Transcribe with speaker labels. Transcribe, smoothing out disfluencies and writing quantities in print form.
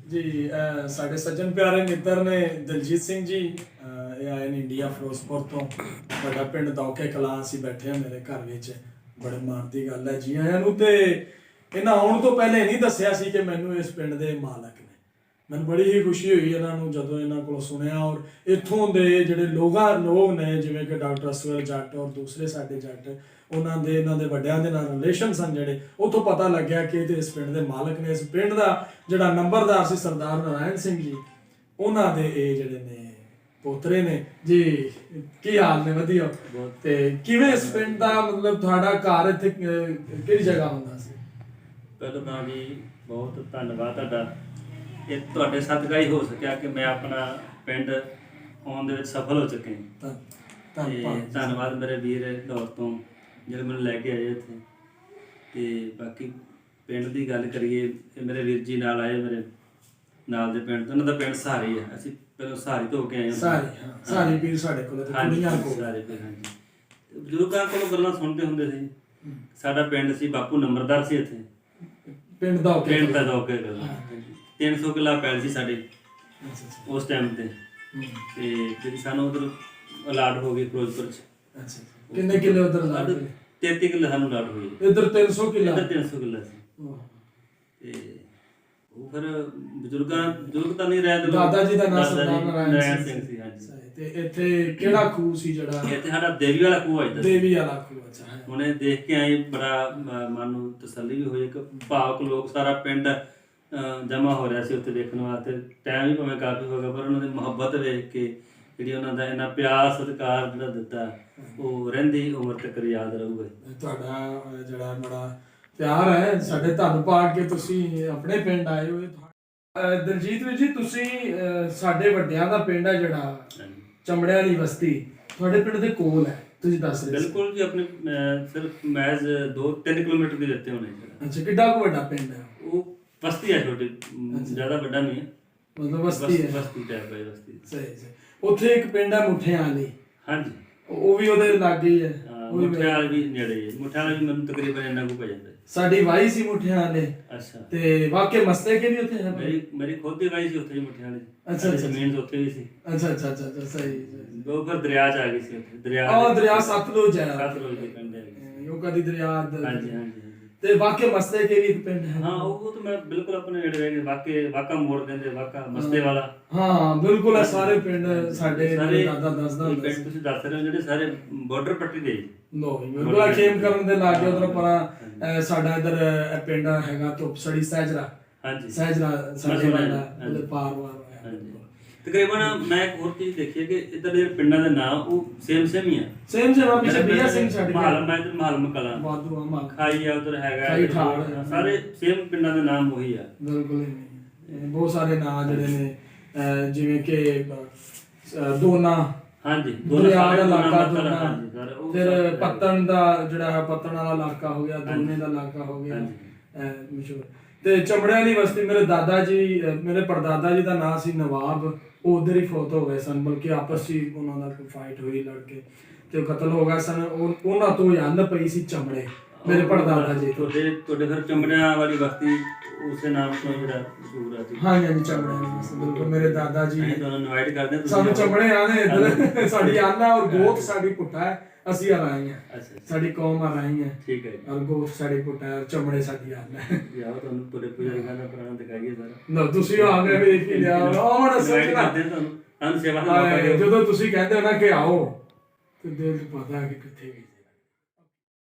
Speaker 1: जी साढ़े सज्जन प्यारे मित्र ने दलजीत सिंह जी ਇਹ ਆਏ ਨੇ ਇੰਡੀਆ ਫਿਰੋਜ਼ਪੁਰ ਤੋਂ ਵੱਡਾ ਪਿੰਡ ਦੌਕੇ ਕਲਾਂ ਅਸੀਂ ਬੈਠੇ ਆ ਮੇਰੇ ਘਰ ਵਿੱਚ ਬੜੇ ਮਾਣ ਦੀ ਗੱਲ ਹੈ ਜੀ ਆਇਆਂ ਨੂੰ। ਤੇ ਇਹਨਾਂ ਆਉਣ ਤੋਂ ਪਹਿਲੇ ਨਹੀਂ ਦੱਸਿਆ ਸੀ ਕਿ ਮੈਨੂੰ ਇਸ ਪਿੰਡ ਦੇ ਮਾਲਕ ਨੇ। ਮੈਨੂੰ ਬੜੀ ਹੀ ਖੁਸ਼ੀ ਹੋਈ ਇਹਨਾਂ ਨੂੰ ਜਦੋਂ ਇਹਨਾਂ ਕੋਲੋਂ ਸੁਣਿਆ। ਔਰ ਇੱਥੋਂ ਦੇ ਜਿਹੜੇ ਲੋਕ ਨੇ ਜਿਵੇਂ ਕਿ ਡਾਕਟਰ ਅਸਵਰ ਜੱਟ ਔਰ ਦੂਸਰੇ ਸਾਡੇ ਜੱਟ ਉਹਨਾਂ ਦੇ ਇਹਨਾਂ ਦੇ ਵੱਡਿਆਂ ਦੇ ਨਾਲ ਰਿਲੇਸ਼ਨ ਸਨ ਜਿਹੜੇ ਉੱਥੋਂ ਪਤਾ ਲੱਗਿਆ ਕਿ ਇਹ ਇਸ ਪਿੰਡ ਦੇ ਮਾਲਕ ਨੇ। ਇਸ ਪਿੰਡ ਦਾ ਜਿਹੜਾ ਨੰਬਰਦਾਰ ਸੀ ਸਰਦਾਰ ਨਾਰਾਇਣ ਸਿੰਘ ਜੀ ਉਹਨਾਂ ਦੇ ਇਹ ਜਿਹੜੇ ਨੇ ਪੋਤਰੇ ਨੇ ਜੀ। ਕੀ ਹਾਲ ਨੇ? ਵਧੀਆ। ਤੇ ਕਿਵੇਂ ਇਸ ਪਿੰਡ ਦਾ ਮਤਲਬ ਤੁਹਾਡਾ ਘਰ ਇੱਥੇ ਕਿਹੜੀ ਜਗ੍ਹਾ ਹੁੰਦਾ ਸੀ?
Speaker 2: ਪਹਿਲਾਂ ਤਾਂ ਜੀ ਬਹੁਤ ਧੰਨਵਾਦ ਤੁਹਾਡਾ। ਇਹ ਤੁਹਾਡੇ ਸਦਕਾ ਹੀ ਹੋ ਸਕਿਆ ਕਿ ਮੈਂ ਆਪਣਾ ਪਿੰਡ ਆਉਣ ਦੇ ਵਿੱਚ ਸਫਲ ਹੋ ਚੁੱਕੇ ਹਾਂ। ਧੰਨਵਾਦ ਮੇਰੇ ਵੀਰ ਲਾਹੌਰ ਤੋਂ ਜਿਹੜੇ ਮੈਨੂੰ ਲੈ ਕੇ ਆਏ ਇੱਥੇ। ਤੇ ਬਾਕੀ ਪਿੰਡ ਦੀ ਗੱਲ ਕਰੀਏ, ਇਹ ਮੇਰੇ ਵੀਰ ਜੀ ਨਾਲ ਆਏ, ਮੇਰੇ ਨਾਲ ਦੇ ਪਿੰਡ ਤੋਂ। ਉਹਨਾਂ ਦਾ ਪਿੰਡ ਸਹਾਰੀ ਹੈ। ਅਸੀਂ ਪਹਿਲਾਂ ਸਹਾਰੀ ਤੋਂ ਹੋ ਕੇ ਆਏ ਹਾਂ।
Speaker 1: ਸਹਾਰੀ ਵੀਰ ਸਾਡੇ ਕੋਲ ਕੁੜੀਆਂ ਕੋਲ
Speaker 2: ਸਾਰੇ ਪਿੰਡ। ਹਾਂਜੀ, ਬਜ਼ੁਰਗਾਂ ਕੋਲੋਂ ਗੱਲਾਂ ਸੁਣਦੇ ਹੁੰਦੇ ਸੀ। ਸਾਡਾ ਪਿੰਡ ਸੀ, ਬਾਪੂ ਨੰਬਰਦਾਰ ਸੀ ਇੱਥੇ
Speaker 1: ਪਿੰਡ ਦਾ।
Speaker 2: ਪਿੰਡ ਦਾ ਦੌਕੇ ਗੱਲਾਂ 300 ਕਿੱਲਾ ਪੈਲੀ ਸੀ ਸਾਡੇ ਉਸ ਟਾਈਮ ਤੇ। ਤੇ ਜਿਹੜੀ ਸਾਨੂੰ ਉਧਰ ਅਲਾਟ ਹੋ ਗਈ ਫਿਰੋਜ਼ਪੁਰ ਚ।
Speaker 1: ਕਿੰਨੇ ਕਿੱਲੇ ਉਧਰ ਅਲਾਟ ਹੋਏ?
Speaker 2: 33 ਕਿੱਲੇ ਸਾਨੂੰ ਅਲਾਟ ਹੋਈ।
Speaker 1: ਇੱਧਰ 300 ਕਿੱਲਾ?
Speaker 2: ਇੱਧਰ 300 ਕਿੱਲਾ ਸੀ। ਤੇ ਉਹ ਫਿਰ ਬਜ਼ੁਰਗ ਤਾਂ ਨਹੀਂ ਰਹੇ।
Speaker 1: ਦਾਦਾ ਜੀ ਦਾ ਨਾਮ ਸਰਦਾਰ
Speaker 2: ਨਾਰਾਇਣ ਸਿੰਘ ਸੀ। ਹਾਂਜੀ।
Speaker 1: ਤੇ ਇੱਥੇ ਕਿਹੜਾ ਖੂਹ ਸੀ ਜਿਹੜਾ?
Speaker 2: ਇੱਥੇ ਸਾਡਾ ਦੇਵੀ ਵਾਲਾ ਖੂਹ ਹੈ।
Speaker 1: ਦੇਵੀ ਵਾਲਾ ਖੂਹ। ਅੱਛਾ।
Speaker 2: ਹੁਣੇ ਦੇਖ ਕੇ ਆਏ, ਬੜਾ ਮਨ ਨੂੰ ਤਸੱਲੀ ਵੀ ਹੋਈ। ਇੱਕ ਭਾਵਕ ਲੋਕ ਸਾਰਾ ਪਿੰਡ ਜਮਾ ਹੋ ਰਿਹਾ ਸੀ ਉੱਥੇ ਦੇਖਣ ਵਾਸਤੇ। ਟਾਈਮ ਵੀ ਭਾਵੇਂ ਕਾਫੀ ਹੋ ਗਿਆ, ਪਰ ਉਹਨਾਂ ਦੀ ਮੁਹੱਬਤ ਵੇਖ ਕੇ ਜਿਹੜੀ ਉਹਨਾਂ ਦਾ ਇਹਨਾਂ ਪਿਆਰ ਸਤਿਕਾਰ ਜਿਹੜਾ ਦਿੱਤਾ ਉਹ ਰਹਿੰਦੀ ਉਮਰ ਤੱਕ ਯਾਦ ਰਹੂਗਾ।
Speaker 1: ਤੁਹਾਡਾ ਜਿਹੜਾ ਬੜਾ ਪਿਆਰ ਹੈ ਸਾਡੇ ਧੰਨ ਪਾ ਕੇ ਤੁਸੀਂ ਆਪਣੇ ਪਿੰਡ ਆਏ ਹੋਏ। ਦਲਜੀਤ ਵੀਰ ਜੀ, ਤੁਸੀਂ ਸਾਡੇ ਵੱਡਿਆਂ ਦਾ ਪਿੰਡ ਹੈ ਜਿਹੜਾ ਚਮੜਿਆਂ ਵਾਲੀ ਬਸਤੀ, ਤੁਹਾਡੇ ਪਿੰਡ ਦੇ ਕੋਲ ਹੈ, ਤੁਸੀਂ ਦੱਸ ਰਹੇ?
Speaker 2: ਬਿਲਕੁਲ ਜੀ, ਆਪਣੇ ਸਿਰਫ ਮੈਜ਼ 2-3 ਕਿਲੋਮੀਟਰ ਦੇ ਦਿੱਤੇ ਹੋਣੇ।
Speaker 1: ਅੱਛਾ, ਕਿੱਡਾ ਕੁ ਵੱਡਾ ਪਿੰਡ ਹੈ?
Speaker 2: ਉਹ ਬਸਤੀ ਹੈ, ਛੋਟੀ, ਜ਼ਿਆਦਾ ਵੱਡਾ ਨਹੀਂ ਹੈ,
Speaker 1: ਮਤਲਬ ਬਸਤੀ ਹੈ।
Speaker 2: ਬਸਤੀ ਟਾਈਪ ਹੈ ਬਸਤੀ।
Speaker 1: ਸਹੀ। ਉੱਥੇ ਇੱਕ ਪਿੰਡ ਹੈ ਮੁੱਠਿਆਂ ਵਾਲੀ।
Speaker 2: ਹਾਂਜੀ,
Speaker 1: ਉਹ ਵੀ ਉਹਦੇ ਲਾਗੇ ਹੀ ਹੈ।
Speaker 2: ਮੁੱਠਿਆਂ ਵਾਲੀ ਵੀ ਨੇੜੇ ਹੈ। ਮੁੱਠਿਆਂ ਵਾਲੀ ਵੀ ਮੈਨੂੰ ਤਕਰੀਬਨ ਇੰਨਾ ਕੁ ਪੈ ਜਾਂਦਾ। ਸਾਡੀ
Speaker 1: ਵਾਈ ਸੀ ਮੁੱਠਿਆਂ ਵਾਲੇ।
Speaker 2: ਅੱਛਾ।
Speaker 1: ਤੇ ਵਾਕੇ ਮਸਤੇ ਕੇ ਵੀ ਉੱਥੇ ਹੈ?
Speaker 2: ਮੇਰੀ ਖੁਦ ਦੀ ਵਾਈ ਸੀ ਉੱਥੇ ਮੁੱਠਿਆਂ ਵਾਲੀ।
Speaker 1: ਅੱਛਾ।
Speaker 2: ਜ਼ਮੀਨ ਉੱਥੇ ਵੀ ਸੀ।
Speaker 1: ਅੱਛਾ। ਸਹੀ।
Speaker 2: ਉਹ ਫਿਰ ਦਰਿਆ ਚ ਆ ਗਈ ਸੀ ਉੱਥੇ।
Speaker 1: ਦਰਿਆ ਸਤਲੁਜ ਹੈ।
Speaker 2: ਸਤਲੁਜ ਦੇ ਕੰਢੇ ਹੈ
Speaker 1: ਉਹ ਕਦੀ ਦਰਿਆ।
Speaker 2: ਹਾਂਜੀ।
Speaker 1: ਤੇ ਵਾਕੇ ਮਸਤੇ ਕੇ ਵੀ ਇੱਕ ਪਿੰਡ ਹੈ।
Speaker 2: ਹਾਂ, ਉਹ ਤਾਂ ਮੈਂ ਬਿਲਕੁਲ ਆਪਣੇ ਨੇੜੇ ਰਹਿ ਗਏ। ਵਾਕਾ ਮੋੜ ਕਹਿੰਦੇ, ਵਾਕਾ ਮਸਤੇ ਵਾਲਾ।
Speaker 1: ਹਾਂ ਬਿਲਕੁਲ, ਸਾਰੇ ਪਿੰਡ ਸਾਡੇ ਦਾਦਾ ਦੱਸਦਾ ਹੁੰਦਾ।
Speaker 2: ਪਿੰਡ ਤੁਸੀਂ ਦੱਸ ਰਹੇ ਹੋ ਜਿਹੜੇ ਸਾਰੇ ਬਾਰਡਰ ਪੱਟੀ ਦੇ
Speaker 1: ਲੋ ਬਿਲਕੁਲ ਖੇਮ ਕਰਨ ਦੇ ਲਾਗੇ ਉਧਰ ਪਰਾਂ ਸਾਡਾ ਇਧਰ ਪਿੰਡ ਹੈਗਾ ਧੁੱਪਸੜੀ ਸਹਿਜਰਾ।
Speaker 2: ਹਾਂਜੀ,
Speaker 1: ਸਹਿਜਰਾ ਸਾਡੇ ਵਾਲਾ ਪਾਰ ਵਾਰ।
Speaker 2: ਤਕਰੀਬਨ ਮੈਂ ਇੱਕ ਹੋਰ ਚੀਜ਼ ਦੇਖੀ ਹੈ ਕਿ ਇੱਧਰ ਦੇ ਪਿੰਡਾਂ ਦੇ ਨਾਮ ਉਹ ਸੇਮ ਹੀ ਆ।
Speaker 1: ਸੇਮ ਪਿੱਛੇ ਬੀਆ ਸਿੰਘ ਛੱਡ ਕੇ
Speaker 2: ਮਾਲ ਮਕਲਾ
Speaker 1: ਬਾਦੂ ਆਮਾ
Speaker 2: ਖਾਈ ਆ, ਉਧਰ ਹੈਗਾ, ਸਾਰੇ ਸੇਮ ਪਿੰਡਾਂ ਦੇ ਨਾਮ ਉਹੀ ਆ।
Speaker 1: ਬਿਲਕੁਲ ਬਹੁਤ ਸਾਰੇ ਨਾਮ ਜਿਹੜੇ ਨੇ ਜਿਵੇਂ ਕਿ ਦੋਨਾ। ਹਾਂਜੀ, ਦਰਿਆ ਦਾ ਇਲਾਕਾ ਦੋਨਾ। ਫਿਰ ਪੱਤਣ ਦਾ ਜਿਹੜਾ ਪੱਤਣ ਵਾਲਾ ਇਲਾਕਾ ਹੋ ਗਿਆ, ਦੋਨੇ ਦਾ ਇਲਾਕਾ ਹੋ ਗਿਆ ਮਸ਼ਹੂਰ। ਤੇ ਚਮੜਿਆਂ ਦੀ ਬਸਤੀ, ਮੇਰੇ ਦਾਦਾ ਜੀ, ਮੇਰੇ ਪੜਦਾਦਾ ਜੀ ਦਾ ਨਾਮ ਸੀ ਨਵਾਬ। ਉਹ ਉਧਰ ਹੀ ਫੌਤ ਹੋ ਗਏ ਸਨ, ਬਲਕਿ ਆਪਸ ਵਿੱਚ ਉਹਨਾਂ ਦਾ ਕੋਈ ਫਾਈਟ ਹੋਈ ਲੜਕੇ ਤੇ ਕਤਲ ਹੋ ਗਿਆ ਸਨ। ਉਹਨਾਂ ਤੋਂ ਯਾਦ ਪਈ ਸੀ ਚਮੜੇ, ਮੇਰੇ ਪੜਦਾਦਾ ਜੀ।
Speaker 2: ਤੁਹਾਡੇ ਫਿਰ ਚਮੜਿਆਂ ਵਾਲੀ ਬਸਤੀ ਉਸੇ ਨਾਮ ਤੋਂ ਜਿਹੜਾ ਮਸ਼ਹੂਰ ਹੈ ਜੀ।
Speaker 1: ਹਾਂਜੀ, ਚਮੜਿਆਂ ਦੀ ਬਸਤੀ ਬਿਲਕੁਲ। ਮੇਰੇ ਦਾਦਾ ਜੀ
Speaker 2: ਤੁਹਾਨੂੰ ਇਨਵਾਈਟ ਕਰਦੇ ਹਾਂ।
Speaker 1: ਸਾਨੂੰ ਚਮੜੇ ਆਨੇ ਇੱਧਰ, ਸਾਡੀ ਆਨਾ ਔਰ ਗੋਤ ਸਾਡੀ ਪੁੱਟਾ ਹੈ। ਅਸੀਂ ਹਰਾਈ ਹਾਂ, ਸਾਡੀ ਕੌਮ ਹਰਾਈ ਹੈ। ਠੀਕ ਹੈ। ਔਰ ਗੋਤ ਸਾਡੀ ਪੁੱਟਾ ਹੈ, ਚਮੜੇ ਸਾਡੀ ਆਨਾ ਹੈ।
Speaker 2: ਯਾਰ ਤੁਹਾਨੂੰ ਤੁਹਾਡੇ ਪੁਜਾਰੀਆਂ ਦਾ ਪੁਰਾਣਾ ਦਿਖਾਈਏ ਸਾਰਾ।
Speaker 1: ਨਾ ਤੁਸੀਂ ਆ ਗਏ ਵੇਖ ਕੇ ਲਿਆ। ਹੁਣ ਸੋਚਣਾ
Speaker 2: ਤੁਹਾਨੂੰ ਸੇਵਾ ਦਾ ਮੌਕਾ ਦਿਓ।
Speaker 1: ਜਦੋਂ ਤੁਸੀਂ ਕਹਿੰਦੇ ਹੋ ਨਾ ਕਿ ਆਓ, ਤੇ ਦਿਲ 'ਚ ਪਤਾ ਕਿ ਕਿੱਥੇ ਗਏ।